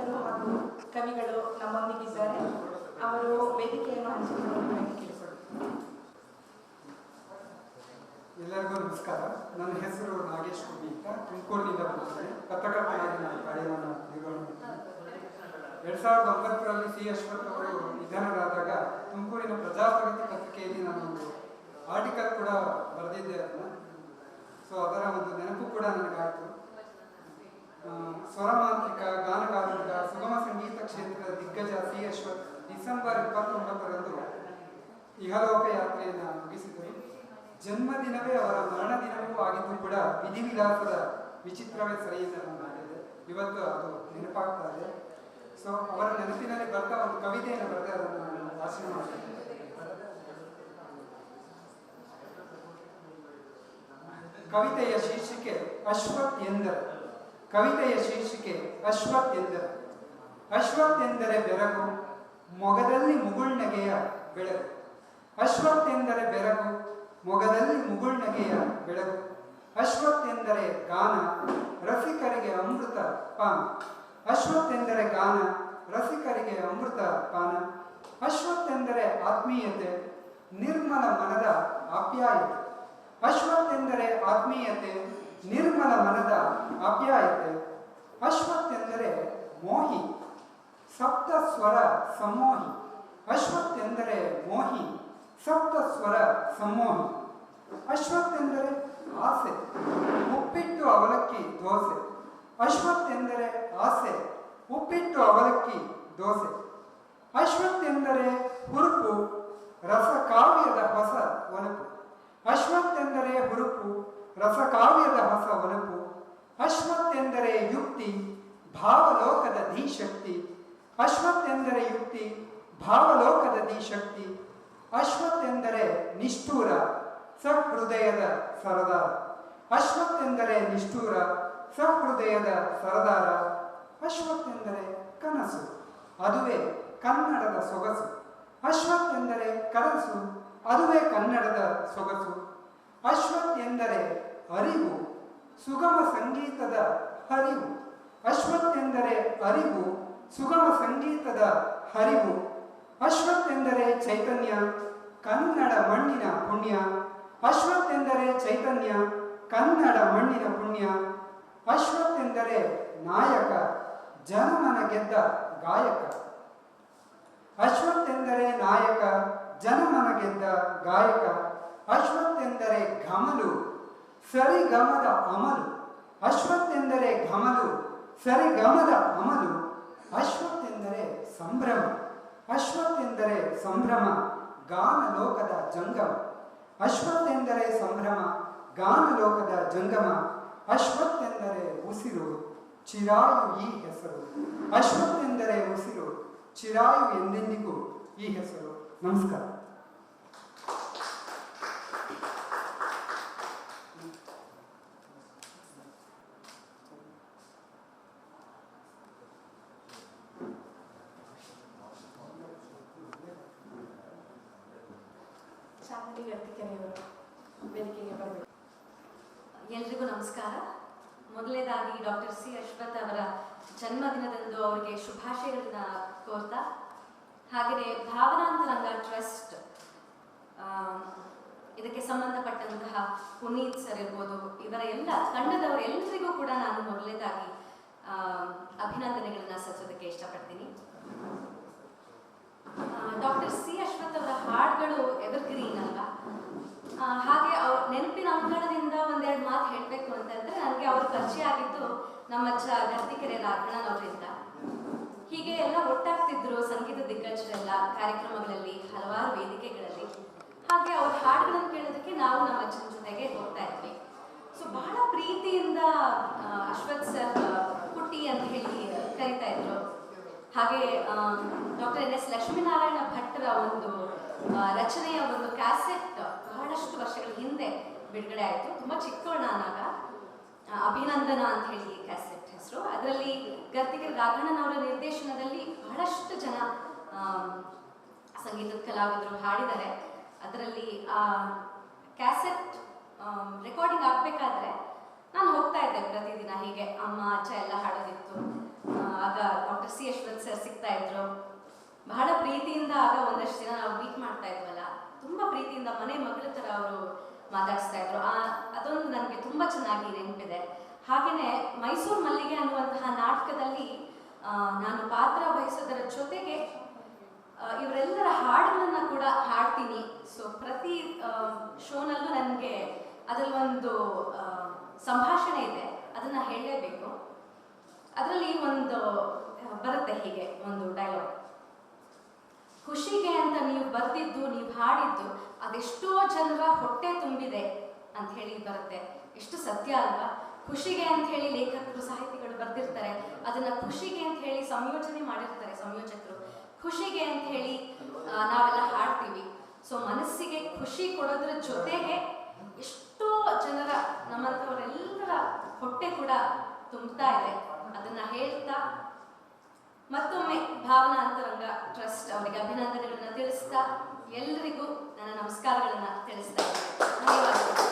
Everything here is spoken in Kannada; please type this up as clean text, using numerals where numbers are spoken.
ಸಂಗೀತಜ್ಞರು ಹಾಗೂ ಕವಿಗಳು ನಮ್ಮೊಂದಿಗಿದ್ದಾರೆ. ಅವರು ವೇದಿಕೆಯನ್ನು ಹಂಚಿಕೊಳ್ಳಲು ಕೇಳಿಕೊಳ್ಳುತ್ತಾರೆ. ಎಲ್ಲರಿಗೂ ನಮಸ್ಕಾರ. ನನ್ನ ಹೆಸರು ನಾಗೇಶ್ ಕುಬಿ ಅಂತ, ತುಮಕೂರಿನಿಂದ ಬರ್ತೀನಿ. ಪತ್ರಕರ್ತನಾಗಿ ನಾನು ಕಾರ್ಯವನ್ನು ನಿರ್ವಹಿಸುತ್ತೇನೆ. 2009ರಲ್ಲಿ ಸಿ ಅಶ್ವಥ್ ಅವರು ನಿಧನರಾದಾಗ ತುಮಕೂರಿನ ಪ್ರಜಾಪ್ರಗತಿ ಪತ್ರಿಕೆಯಲ್ಲಿ ನಾನೊಂದು ಆರ್ಟಿಕಲ್ ಕೂಡ ಬರೆದಿದ್ದೆ ಅದನ್ನು. ಸೊ ಅದರ ಒಂದು ನೆನಪು ಕೂಡ ನನಗಾಯಿತು. ಸ್ವರಮಾಂತ್ರಿಕ, ಗಾನಗಾರುಡಿಗ, ಸುಗಮ ಸಂಗೀತ ಕ್ಷೇತ್ರದ ದಿಗ್ಗಜ ಸಿ ಅಶ್ವಥ್ ಡಿಸೆಂಬರ್ 29ರಂದು ಇಹಲೋಕ ಯಾತ್ರೆಯನ್ನು ಮುಗಿಸಿದರು. ಜನ್ಮದಿನವೇ ಅವರ ಮರಣ ದಿನವೂ ಆಗಿದ್ದು ಕೂಡ ವಿಧಿವಿಲಾಸದ ವಿಚಿತ್ರವೇ ಸರಿ ಅಂತ ನಾನು ಮಾಡಿದೆ. ಇವತ್ತು ಅದು ನೆನಪಾಗ್ತಾ ಇದೆ. ಸೊ ಅವರ ನೆನಪಿನಲ್ಲಿ ಬರ್ತಾ ಒಂದು ಕವಿತೆಯನ್ನು ಬರೆದೆ, ಅದನ್ನು ನಾನು ಭಾಷಣ ಮಾಡ್ತೇನೆ. ಕವಿತೆಯ ಶೀರ್ಷಿಕೆ ಅಶ್ವಥ್ ಎಂದರೆ. ಕವಿತೆಯ ಶೀರ್ಷಿಕೆ ಅಶ್ವಥ್ ಎಂದರೆ. ಅಶ್ವಥ್ ಎಂದರೆ ಬೆರಗು, ಮೊಗದಲ್ಲಿ ಮುಗುಳ್ನಗೆಯ ಬೆಳಗು. ಅಶ್ವಥ್ ಎಂದರೆ ಬೆರಗು, ಮೊಗದಲ್ಲಿ ಮುಗುಳ್ನಗೆಯ ಬೆಳಗು. ಅಶ್ವಥ್ ಎಂದರೆ ಗಾನ, ರಸಿಕರಿಗೆ ಅಮೃತ ಪಾನ. ಅಶ್ವಥ್ ಎಂದರೆ ಗಾನ, ರಸಿಕರಿಗೆ ಅಮೃತ ಪಾನ. ಅಶ್ವಥ್ ಎಂದರೆ ಆತ್ಮೀಯತೆ, ನಿರ್ಮಲ ಮನದ ಆಪ್ಯಾಯತೆ. ಅಶ್ವಥ್ ಎಂದರೆ ಆತ್ಮೀಯತೆ, ನಿರ್ಮಲ ಮನದ ಆಪ್ಯಾಯತೆ. ಅಶ್ವಥ್ ಎಂದರೆ ಮೋಹಿ, ಸಪ್ತ ಸ್ವರ ಸಮೋಹಿ. ಅಶ್ವಥ್ ಎಂದರೆ ಮೋಹಿ, ಸಪ್ತ ಸ್ವರ ಸಮೋಹಿ. ಅಶ್ವಥ್ ಎಂದರೆ ಆಸೆ, ಉಪ್ಪಿಟ್ಟು ಅವಲಕ್ಕಿ ದೋಸೆ. ಅಶ್ವಥ್ ಎಂದರೆ ಆಸೆ, ಉಪ್ಪಿಟ್ಟು ಅವಲಕ್ಕಿ ದೋಸೆ. ಅಶ್ವಥ್ ಎಂದರೆ ಹುರುಪು, ರಸಕಾವ್ಯದ ಹೊಸ ಒನಪು. ಅಶ್ವಥ್ ಎಂದರೆ ಹುರುಪು, ರಸಕಾವ್ಯದ ಹೊಸ ಒನಪು. ಅಶ್ವಥ್ ಎಂದರೆ ಯುಕ್ತಿ, ಭಾವಲೋಕದ ಧೀಶಕ್ತಿ. ಅಶ್ವಥ್ ಎಂದರೆ ಯುಕ್ತಿ, ಭಾವಲೋಕದ ಧೀಶಕ್ತಿ. ಅಶ್ವಥ್ ಎಂದರೆ ನಿಷ್ಠೂರ, ಸಹೃದಯದ ಸರದಾರ. ಅಶ್ವಥ್ ಎಂದರೆ ನಿಷ್ಠೂರ, ಸಹೃದಯದ ಸರದಾರ. ಅಶ್ವಥ್ ಎಂದರೆ ಕನಸು, ಅದುವೇ ಕನ್ನಡದ ಸೊಗಸು. ಅಶ್ವಥ್ ಎಂದರೆ ಕನಸು, ಅದುವೇ ಕನ್ನಡದ ಸೊಗಸು. ಅಶ್ವಥ್ ಎಂದರೆ ಅರಿವು, ಸುಗಮ ಸಂಗೀತದ ಹರಿವು. ಅಶ್ವಥ್ ಎಂದರೆ ಅರಿವು, ಸುಗಮ ಸಂಗೀತದ ಹರಿವು. ಅಶ್ವಥ್ ಎಂದರೆ ಚೈತನ್ಯ, ಕನ್ನಡ ಮಣ್ಣಿನ ಪುಣ್ಯ. ಅಶ್ವಥ್ ಎಂದರೆ ಚೈತನ್ಯ, ಕನ್ನಡ ಮಣ್ಣಿನ ಪುಣ್ಯ. ಅಶ್ವಥ್ ಎಂದರೆ ನಾಯಕ, ಜನಮನ ಗೆದ್ದ ಗಾಯಕ. ಅಶ್ವಥ್ ಎಂದರೆ ನಾಯಕ, ಜನಮನ ಗೆದ್ದ ಗಾಯಕ. ಅಶ್ವಥ್ ಎಂದರೆ ಘಮಲು, ಸರಿಗಮದ ಅಮಲು. ಅಶ್ವಥ್ ಎಂದರೆ ಘಮಲು, ಸರಿಗಮದ ಅಮಲು. ಅಶ್ವಥ್ ಎಂದರೆ ಸಂಭ್ರಮ. ಅಶ್ವಥ್ ಎಂದರೆ ಸಂಭ್ರಮ, ಗಾನಲೋಕದ ಜಂಗಮ. ಅಶ್ವಥ್ ಎಂದರೆ ಸಂಭ್ರಮ, ಗಾನಲೋಕದ ಜಂಗಮ. ಅಶ್ವಥ್ ಎಂದರೆ ಉಸಿರು, ಚಿರಾಯು ಈ ಹೆಸರು. ಅಶ್ವಥ್ ಎಂದರೆ ಉಸಿರು, ಚಿರಾಯು ಎಂದೆಂದಿಗೂ ಈ ಹೆಸರು. ನಮಸ್ಕಾರ. ಎಲ್ರಿಗೂ ನಮಸ್ಕಾರ. ಮೊದಲನೇದಾಗಿ ಡಾಕ್ಟರ್ ಸಿ ಅಶ್ವಥ್ ಅವರ ಜನ್ಮದಿನದಂದು ಅವರಿಗೆ ಶುಭಾಶಯಗಳನ್ನ ಕೋರ್ತಾ, ಹಾಗೆಯೇ ಭಾವನಾಂತರಂಗ ಟ್ರಸ್ಟ್ ಇದಕ್ಕೆ ಸಂಬಂಧಪಟ್ಟಂತಹ ಪುನೀತ್ ಸರ್ ಇರ್ಬೋದು, ಇವರ ಎಲ್ಲ ತಂಡದವರೆಲ್ಲರಿಗೂ ಕೂಡ ನಾನು ಮೊದಲನೇದಾಗಿ ಅಭಿನಂದನೆಗಳನ್ನ ಸಲ್ಲಿಸೋದಕ್ಕೆ ಇಷ್ಟಪಡ್ತೀನಿ. ಡಾಕ್ಟರ್ ಸಿ ಅಶ್ವಥ್ ಅವರ ಹಾಡುಗಳು ಎವರ್ಗ್ರೀನ್ ಅಲ್ವಾ? ಹಾಗೆ ಅವ್ರ ನೆನಪಿನ ಅಂಕಣದಿಂದ ಒಂದೆರಡು ಮಾತು ಹೇಳಬೇಕು ಅಂತಂದ್ರೆ, ನನಗೆ ಅವ್ರ ಪರಿಚಯ ಆಗಿದ್ದು ನಮ್ಮ ಅಜ್ಜ ಗರ್ತಿಕೆರೆ ರಾಘಣ್ಣನವರಿಂದ. ಹೀಗೆ ಎಲ್ಲ ಒಟ್ಟಾಗ್ತಿದ್ರು ಸಂಗೀತ ದಿಗ್ಗಜರೆಲ್ಲ ಕಾರ್ಯಕ್ರಮಗಳಲ್ಲಿ, ಹಲವಾರು ವೇದಿಕೆಗಳಲ್ಲಿ. ಹಾಗೆ ಅವ್ರ ಹಾಡುಗಳನ್ನು ಕೇಳೋದಕ್ಕೆ ನಾವು ನಮ್ಮ ಅಜ್ಜನ ಜೊತೆಗೆ ಹೋಗ್ತಾ ಇದ್ವಿ. ಸೊ ಬಹಳ ಪ್ರೀತಿಯಿಂದ ಅಶ್ವಥ್ ಸರ್ ಪುಟ್ಟಿ ಅಂತ ಹೇಳಿ ಕರಿತಾ ಇದ್ರು. ಹಾಗೆ ಡಾಕ್ಟರ್ ಎನ್.ಎಸ್. ಲಕ್ಷ್ಮೀನಾರಾಯಣ ಭಟ್ರ ಒಂದು ರಚನೆಯ ಒಂದು ಕ್ಯಾಸೆಟ್ ಬಹಳಷ್ಟು ವರ್ಷಗಳ ಹಿಂದೆ ಬಿಡುಗಡೆ ಆಯಿತು. ತುಂಬ ಚಿಕ್ಕವಳು ನಾನಾಗ. ಅಭಿನಂದನ ಅಂತ ಹೇಳಿ ಕ್ಯಾಸೆಟ್ ಹೆಸರು. ಅದರಲ್ಲಿ ಗರ್ತಿಗೆ ರಾಘಣ್ಣನವರ ನಿರ್ದೇಶನದಲ್ಲಿ ಬಹಳಷ್ಟು ಜನ ಸಂಗೀತದ ಕಲಾವಿದರು ಹಾಡಿದ್ದಾರೆ. ಅದರಲ್ಲಿ ಆ ಕ್ಯಾಸೆಟ್ ರೆಕಾರ್ಡಿಂಗ್ ಆಗಬೇಕಾದ್ರೆ ನಾನು ಹೋಗ್ತಾ ಇದ್ದೆ ಪ್ರತಿದಿನ. ಹೀಗೆ ಅಮ್ಮ ಅಜ್ಜ ಎಲ್ಲ ಹಾಡೋದಿತ್ತು. ಆಗ doctor doctor C Ashwath sir ಸಿಗ್ತಾ ಇದ್ರು. ಬಹಳ ಪ್ರೀತಿಯಿಂದ ಆಗ ಒಂದಷ್ಟು ದಿನ ನಾವು ಮೀಟ್ ಮಾಡ್ತಾ ಇದ್ವಲ್ಲ, ತುಂಬ ಪ್ರೀತಿಯಿಂದ ಮನೆ ಮಗಳ ಥರ ಅವರು ಮಾತಾಡಿಸ್ತಾ ಇದ್ರು. ಅದೊಂದು ನನಗೆ ತುಂಬ ಚೆನ್ನಾಗಿ ನೆನಪಿದೆ. ಹಾಗೆಯೇ ಮೈಸೂರು ಮಲ್ಲಿಗೆ ಅನ್ನುವಂತಹ ನಾಟಕದಲ್ಲಿ ನಾನು ಪಾತ್ರ ವಹಿಸೋದರ ಜೊತೆಗೆ ಇವರೆಲ್ಲರ ಹಾಡುಗಳನ್ನ ಕೂಡ ಹಾಡ್ತೀನಿ. ಸೊ ಪ್ರತಿ ಶೋನಲ್ಲೂ ನನಗೆ ಅದರಲ್ಲಿ ಒಂದು ಸಂಭಾಷಣೆ ಇದೆ, ಅದನ್ನ ಹೇಳಲೇಬೇಕು. ಅದರಲ್ಲಿ ಒಂದು ಬರುತ್ತೆ ಹೀಗೆ ಒಂದು ಡೈಲಾಗ್: ಖುಷಿಗೆ ಅಂತ ನೀವು ಬರ್ದಿದ್ದು, ನೀವು ಹಾಡಿದ್ದು ಅದೆಷ್ಟೋ ಜನರ ಹೊಟ್ಟೆ ತುಂಬಿದೆ ಅಂತ ಹೇಳಿ ಬರುತ್ತೆ. ಎಷ್ಟು ಸತ್ಯ ಅಲ್ವಾ? ಖುಷಿಗೆ ಅಂತ ಹೇಳಿ ಲೇಖಕರು ಸಾಹಿತಿಗಳು ಬರ್ದಿರ್ತಾರೆ, ಅದನ್ನ ಖುಷಿಗೆ ಅಂತ ಹೇಳಿ ಸಂಯೋಜನೆ ಮಾಡಿರ್ತಾರೆ ಸಂಯೋಜಕರು, ಖುಷಿಗೆ ಅಂತ ಹೇಳಿ ನಾವೆಲ್ಲ ಹಾಡ್ತೀವಿ. ಸೊ ಮನಸ್ಸಿಗೆ ಖುಷಿ ಕೊಡೋದ್ರ ಜೊತೆಗೆ ಎಷ್ಟೋ ಜನರ, ನಮ್ಮಂಥವರೆಲ್ಲರ ಹೊಟ್ಟೆ ಕೂಡ ತುಂಬ್ತಾ ಇದೆ. ಅದನ್ನ ಹೇಳ್ತಾ ಮತ್ತೊಮ್ಮೆ ಭಾವನಾ ಅಂತರಂಗ ಟ್ರಸ್ಟ್ ಅವರಿಗೆ ಅಭಿನಂದನೆಗಳನ್ನ ತಿಳಿಸ್ತಾ ಎಲ್ಲರಿಗೂ ನನ್ನ ನಮಸ್ಕಾರಗಳನ್ನ ತಿಳಿಸ್ತಾ ಇದ್ದೀನಿ. ಧನ್ಯವಾದಗಳು.